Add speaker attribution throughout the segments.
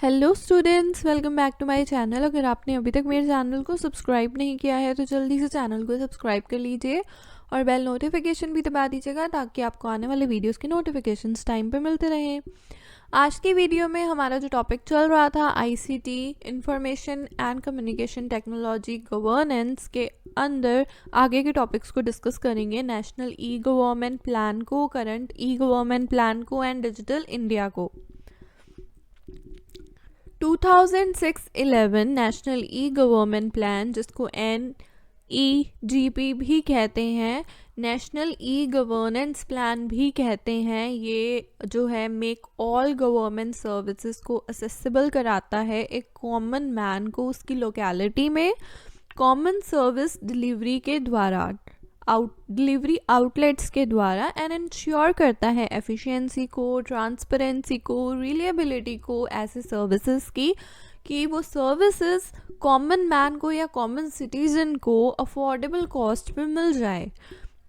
Speaker 1: Hello students, welcome back to my channel. अगर आपने अभी तक मेरे चैनल को सब्सक्राइब नहीं किया है तो जल्दी से चैनल को सब्सक्राइब कर लीजिए और बेल नोटिफिकेशन भी दबा दीजिएगा ताकि आपको आने वाले वीडियोस के नोटिफिकेशंस टाइम पे मिलते रहें। आज की वीडियो में हमारा जो टॉपिक चल रहा था ICT information and communication technology governance के अंदर आगे के टॉपिक्स को डिस्कस करेंगे। नेशनल ई गवर्नमेंट प्लान को, करंट ई गवर्नमेंट प्लान को एंड डिजिटल इंडिया को। 2006-11 नेशनल ई गवर्नमेंट प्लान, जिसको NEGP भी कहते हैं, नेशनल ई गवर्नेंस प्लान भी कहते हैं, ये जो है मेक ऑल गवर्नमेंट सर्विसेज को असेसिबल कराता है एक कॉमन मैन को उसकी लोकेलिटी में कॉमन सर्विस डिलीवरी के द्वारा, डिलीवरी आउटलेट्स के द्वारा, एंड इंश्योर करता है एफिशिएंसी को, ट्रांसपेरेंसी को, रिलायबिलिटी को ऐसे सर्विसेज की कि वो सर्विसेज कॉमन मैन को या कॉमन सिटीजन को अफोर्डेबल कॉस्ट पे मिल जाए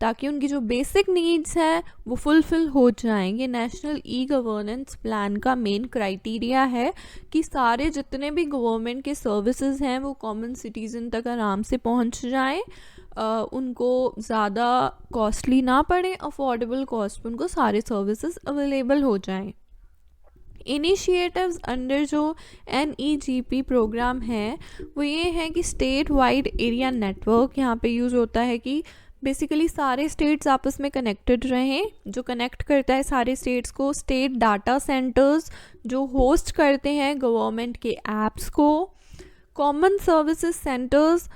Speaker 1: ताकि उनकी जो बेसिक नीड्स हैं वो फुलफिल हो जाएं। ये नेशनल ई गवर्नेंस प्लान का मेन क्राइटेरिया है कि सारे जितने भी गवर्नमेंट के सर्विसेज हैं वो कॉमन सिटीजन तक आराम से पहुंच जाएं, उनको ज़्यादा कॉस्टली ना पड़े, अफोर्डेबल कॉस्ट पर उनको सारे सर्विसेज अवेलेबल हो जाएं। इनिशिएटिव्स अंडर जो NEGP प्रोग्राम है वो ये है कि स्टेट वाइड एरिया नेटवर्क यहाँ पे यूज़ होता है कि बेसिकली सारे स्टेट्स आपस में कनेक्टेड रहें। जो कनेक्ट करता है सारे स्टेट्स को स्टेट डाटा सेंटर्स जो होस्ट करते हैं गवर्नमेंट के एप्स को, कॉमन सर्विसेज सेंटर्स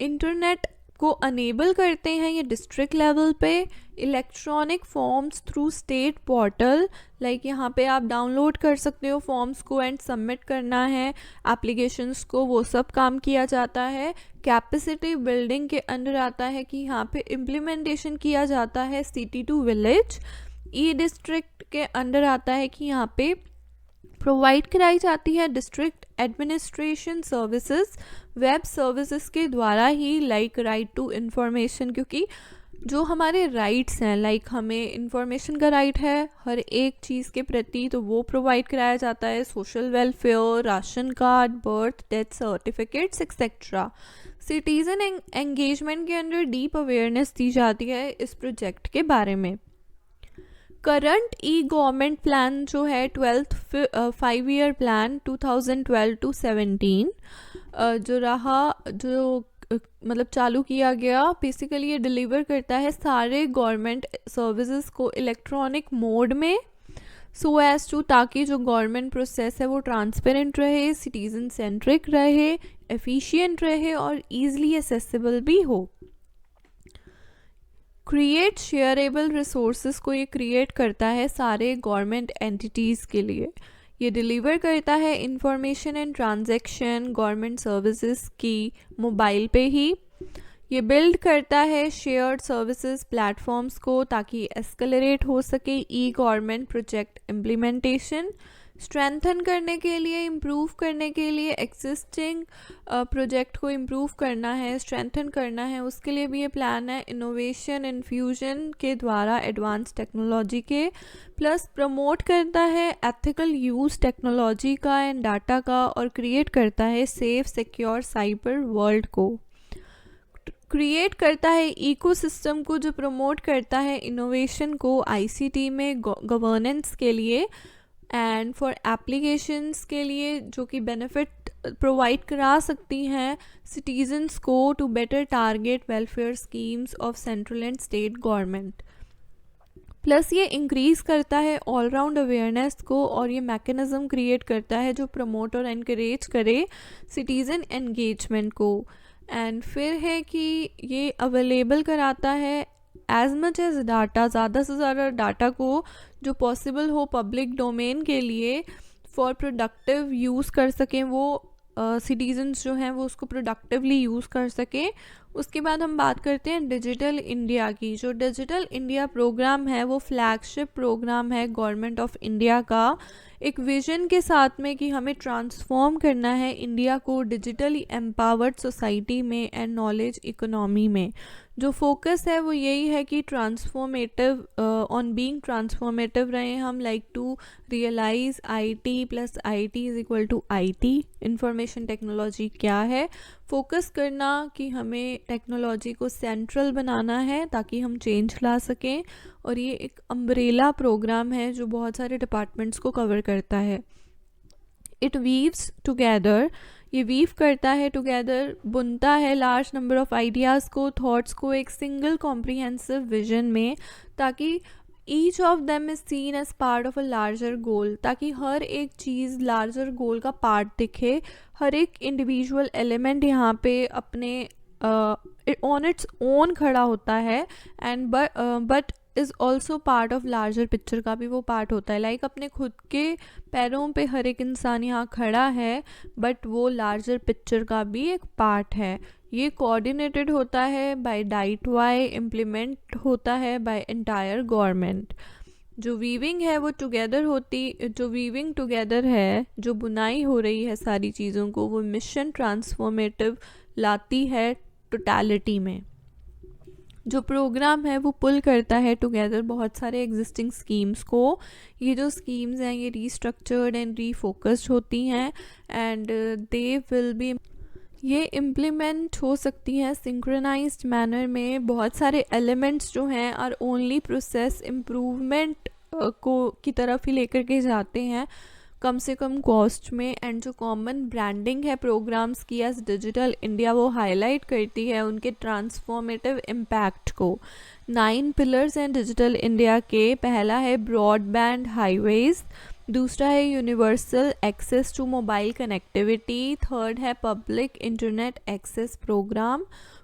Speaker 1: इंटरनेट को अनेबल करते हैं ये डिस्ट्रिक्ट लेवल पे, electronic forms through state portal, like यहाँ पे आप डाउनलोड कर सकते हो फॉर्म्स को एंड सबमिट करना है एप्लीकेशंस को, वो सब काम किया जाता है। कैपेसिटी बिल्डिंग के अंडर आता है कि यहाँ पे इम्प्लीमेंटेशन किया जाता है city to village. E district के अंडर आता है कि यहाँ पे प्रोवाइड कराई जाती है district administration services web services के द्वारा ही, लाइक राइट टू इंफॉर्मेशन, क्योंकि जो हमारे राइट्स हैं, लाइक हमें इंफॉर्मेशन का राइट है हर एक चीज़ के प्रति, तो वो प्रोवाइड कराया जाता है। Social welfare, ration card, birth death certificates etcetera. Citizen engagement के अंदर डीप अवेयरनेस दी जाती है इस प्रोजेक्ट के बारे में। करंट ई गवर्नमेंट प्लान जो है 12th 5 ईयर प्लान 2012 to 17 जो रहा, जो मतलब चालू किया गया, बेसिकली ये डिलीवर करता है सारे गवर्नमेंट सर्विसेज को इलेक्ट्रॉनिक मोड में सो एज टू, ताकि जो गवर्नमेंट प्रोसेस है वो ट्रांसपेरेंट रहे, सिटीजन सेंट्रिक रहे, एफिशिएंट रहे और ईजिली एसेसिबल भी हो। क्रिएट शेयरेबल रिसोर्सेज को ये क्रिएट करता है सारे गवर्नमेंट एंटिटीज़ के लिए। ये डिलीवर करता है information and transaction government services की मोबाइल पे ही। ये बिल्ड करता है शेयर्ड सर्विसेज प्लेटफॉर्म्स को ताकि एस्केलेरेट हो सके ई गवर्नमेंट प्रोजेक्ट इम्प्लीमेंटेशन। स्ट्रेंथन करने के लिए, इम्प्रूव करने के लिए एग्जिस्टिंग प्रोजेक्ट को इम्प्रूव करना है, स्ट्रेंथन करना है, उसके लिए भी ये प्लान है। इनोवेशन इन्फ्यूजन के द्वारा एडवांस टेक्नोलॉजी के, प्लस प्रमोट करता है एथिकल यूज़ टेक्नोलॉजी का एंड डाटा का, और क्रिएट करता है सेफ सिक्योर साइबर वर्ल्ड को। क्रिएट करता है इकोसिस्टम को जो प्रमोट करता है इनोवेशन को आईसीटी में गवर्नेंस के लिए एंड फॉर एप्लीकेशंस के लिए, जो कि बेनिफिट प्रोवाइड करा सकती हैं सिटीजन्स को to better target welfare schemes of central and state government. Plus ये इंक्रीज करता है ऑलराउंड अवेयरनेस को और ये मैकेनिज्म क्रिएट करता है जो प्रमोट और एनकरेज करे सिटीज़न एंगेजमेंट को। एंड फिर है कि ये अवेलेबल कराता है एज मच एज डाटा, ज़्यादा से ज़्यादा डाटा को जो पॉसिबल हो पब्लिक डोमेन के लिए फॉर प्रोडक्टिव यूज़ कर सकें, वो सिटीजन्स जो हैं वो उसको प्रोडक्टिवली यूज़ कर सकें, उसके बाद हम बात करते हैं डिजिटल इंडिया की। जो डिजिटल इंडिया प्रोग्राम है वो फ्लैगशिप प्रोग्राम है गवर्नमेंट ऑफ इंडिया का, एक विजन के साथ में कि हमें ट्रांसफॉर्म करना है इंडिया को डिजिटली एम्पावर्ड सोसाइटी में एंड नॉलेज इकोनॉमी में। जो फोकस है वो यही है कि ट्रांसफॉर्मेटिव ऑन बीइंग ट्रांसफॉर्मेटिव रहे हम, like to realise IT plus IT is equal to IT, information technology क्या है, फोकस करना कि हमें टेक्नोलॉजी को सेंट्रल बनाना है ताकि हम चेंज ला सकें। और ये एक अम्ब्रेला प्रोग्राम है जो बहुत सारे डिपार्टमेंट्स को कवर करता है। इट वीव्स टुगेदर, ये वीव करता है टुगेदर, बुनता है लार्ज नंबर ऑफ आइडियाज़ को, थॉट्स को एक सिंगल कॉम्प्रिहेंसिव विजन में, ताकि each of them is seen as part of a larger goal, ताकि हर एक चीज़ लार्जर गोल का पार्ट दिखे। हर एक इंडिविजुअल एलिमेंट यहाँ पे अपने ऑन इट्स ओन खड़ा होता है and but is also part of larger picture का भी वो पार्ट होता है। लाइक अपने खुद के पैरों पे हर एक इंसान यहाँ खड़ा है बट वो लार्जर पिक्चर का भी एक पार्ट है। ये कोऑर्डिनेटेड होता है बाय डाइट वाई, इम्प्लीमेंट होता है बाय एंटायर गवर्नमेंट। जो वीविंग है वो टुगेदर जो वीविंग टुगेदर है, जो बुनाई हो रही है सारी चीज़ों को, वो मिशन ट्रांसफॉर्मेटिव लाती है टोटलिटी में। जो प्रोग्राम है वो पुल करता है टुगेदर बहुत सारे एग्जिस्टिंग स्कीम्स को। ये जो स्कीम्स हैं ये रीस्ट्रक्चर्ड एंड रीफोकस्ड होती हैं एंड दे विल बी, ये इम्प्लीमेंट हो सकती हैं सिंक्रोनाइज्ड मैनर में। बहुत सारे एलिमेंट्स जो हैं आर ओनली प्रोसेस इम्प्रूवमेंट को की तरफ ही लेकर के जाते हैं कम से कम कॉस्ट में। एंड जो कॉमन ब्रांडिंग है प्रोग्राम्स की एज डिजिटल इंडिया, वो हाईलाइट करती है उनके ट्रांसफॉर्मेटिव इम्पैक्ट को। 9 पिलर्स हैं डिजिटल इंडिया के। पहला है ब्रॉडबैंड हाईवेज, दूसरा है universal access to mobile connectivity, third है public internet access programme,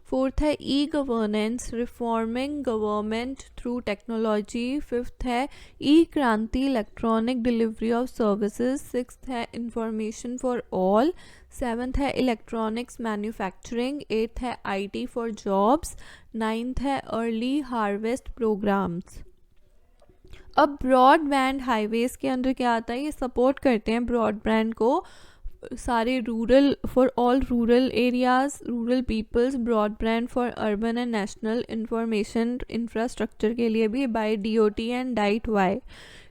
Speaker 1: fourth है E governance reforming government through technology, fifth है E Kranti electronic delivery of services, sixth है इंफॉर्मेशन फॉर ऑल, सेवन्थ है इलेक्ट्रॉनिक्स मैन्युफैक्चरिंग, एट्थ है IT for jobs, ninth है early harvest programmes. अब broadband highways के अंदर क्या आता है, ये सपोर्ट करते हैं ब्रॉडबैंड को सारे rural, for all rural areas, rural peoples, broadband for urban and national information infrastructure के लिए भी बाय DoT and DeitY.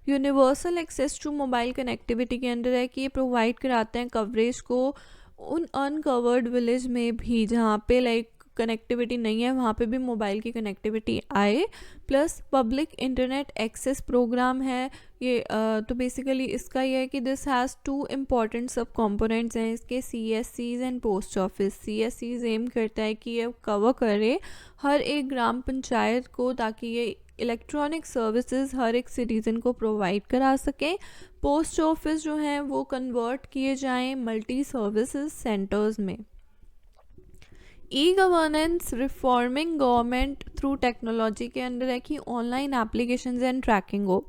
Speaker 1: Universal access to mobile connectivity के अंदर है कि ये प्रोवाइड कराते हैं कवरेज को उन अनकवर्ड विलेज में भी जहाँ पे लाइक कनेक्टिविटी नहीं है, वहाँ पे भी मोबाइल की कनेक्टिविटी आए। Plus public internet access programme है ये, तो बेसिकली इसका ये है कि this has 2 important sub components हैं इसके, CSCs and post office. CSCs aim करता है कि ये कवर करे हर एक ग्राम पंचायत को ताकि ये इलेक्ट्रॉनिक सर्विसेज हर एक सिटीज़न को प्रोवाइड करा सकें। पोस्ट ऑफिस जो हैं वो कन्वर्ट किए जाएं मल्टी सर्विसेज सेंटर्स में। ई governance reforming government through technology के अंदर है कि ऑनलाइन एप्लीकेशंस एंड ट्रैकिंग हो,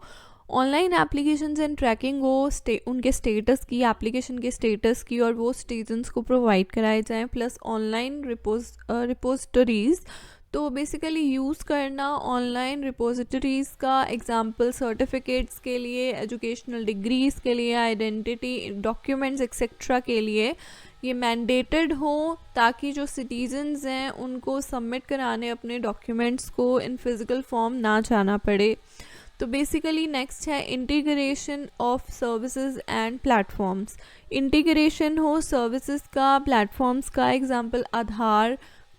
Speaker 1: ऑनलाइन एप्लीकेशंस एंड ट्रैकिंग हो उनके स्टेटस की, एप्लीकेशन के स्टेटस की, और वो सिटीजन्स को प्रोवाइड कराए जाएं। प्लस ऑनलाइन रिपोजिटरीज, तो बेसिकली यूज़ करना ऑनलाइन रिपोजिटरीज़ का, एग्जाम्पल सर्टिफिकेट्स के लिए, एजुकेशनल डिग्रीज़ के लिए, आइडेंटिटी डॉक्यूमेंट्स एक्सेट्रा के लिए ये मैंडेटेड हो ताकि जो सिटीजन्स हैं उनको सबमिट कराने अपने डॉक्यूमेंट्स को इन फिज़िकल फॉर्म ना जाना पड़े। तो बेसिकली नेक्स्ट है integration of services and platforms. Integration हो सर्विसेज का, प्लेटफॉर्म्स का, एग्जांपल आधार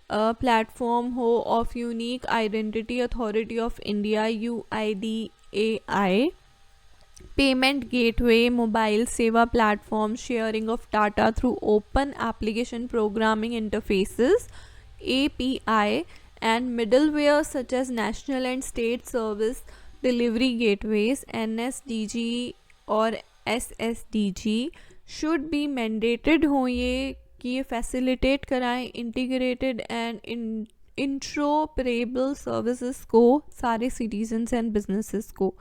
Speaker 1: प्लेटफॉर्म हो of unique identity authority of India UIDAI, payment gateway, mobile Seva platform, sharing of data through open application programming interfaces API, and middleware such as national and state service delivery gateways NSDG और SSDG should be mandated हो ये कि ये facilitate कराएं integrated and इंट्रोपरेबल services को सारे citizens and businesses को।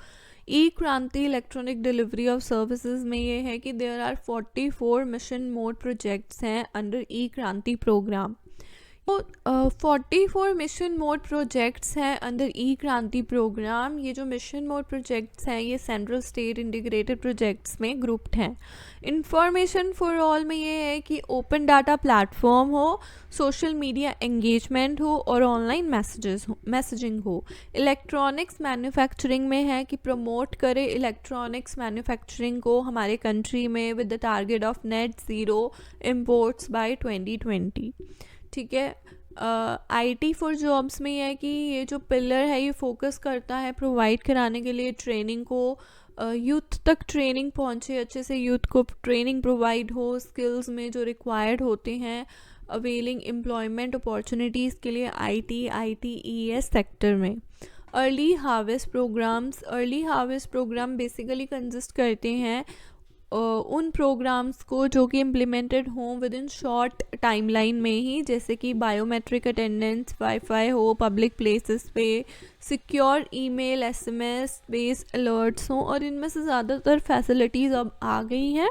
Speaker 1: ई Kranti electronic delivery of services में ये है कि there are 44 mission mode projects हैं under e Kranti programme. 44 mission mode projects हैं अंडर ई क्रांति प्रोग्राम। ये जो मिशन मोड प्रोजेक्ट्स हैं ये सेंट्रल स्टेट इंटीग्रेटेड प्रोजेक्ट्स में ग्रुप्ड हैं। इंफॉर्मेशन फॉर ऑल में ये है कि ओपन डाटा प्लेटफॉर्म हो, सोशल मीडिया एंगेजमेंट हो और ऑनलाइन मैसेजिंग हो। इलेक्ट्रॉनिक्स मैन्युफैक्चरिंग में है कि प्रमोट करे इलेक्ट्रॉनिक्स मैन्युफैक्चरिंग को हमारे कंट्री में with the target of net zero imports by 2020। ठीक है। IT फॉर जॉब्स में यह है कि ये जो पिलर है ये फोकस करता है प्रोवाइड कराने के लिए ट्रेनिंग को, यूथ तक ट्रेनिंग पहुंचे, अच्छे से यूथ को ट्रेनिंग प्रोवाइड हो स्किल्स में जो रिक्वायर्ड होते हैं, अवेलिंग एम्प्लॉयमेंट अपॉर्चुनिटीज़ के लिए ITES सेक्टर में। Early harvest programme basically consist करते हैं उन प्रोग्राम्स को जो कि इम्प्लीमेंटेड हों विद इन शॉर्ट टाइमलाइन में ही, जैसे कि बायोमेट्रिक अटेंडेंस, वाईफाई हो पब्लिक प्लेसेस पे, secure email SMS based alerts हों। और इनमें से ज़्यादातर फैसिलिटीज़ अब आ गई हैं,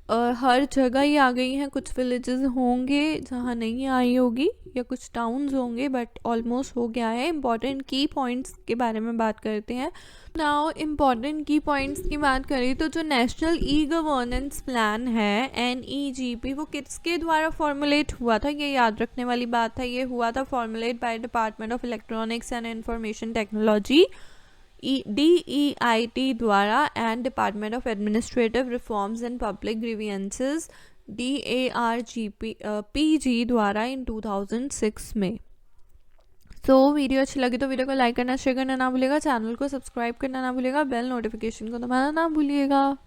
Speaker 1: हर जगह ही आ गई हैं। कुछ विलेजेस होंगे जहाँ नहीं आई होगी या कुछ टाउन्स होंगे, बट ऑलमोस्ट हो गया है। इम्पॉर्टेंट की पॉइंट्स के बारे में बात करते हैं। नाउ इम्पॉर्टेंट की पॉइंट्स की बात करें तो जो नेशनल ई गवर्नेंस प्लान है NEGP वो किसके द्वारा फॉर्मुलेट हुआ था, ये याद रखने वाली बात है। ये हुआ था formulate by department of electronics and information technology DEIT द्वारा and department of administrative reforms and public grievances DARPG द्वारा इन 2006 में। तो वीडियो अच्छी लगी तो वीडियो को लाइक करना, शेयर करना ना भूलिएगा, चैनल को सब्सक्राइब करना ना भूलिएगा, बेल नोटिफिकेशन को दबाना ना भूलिएगा।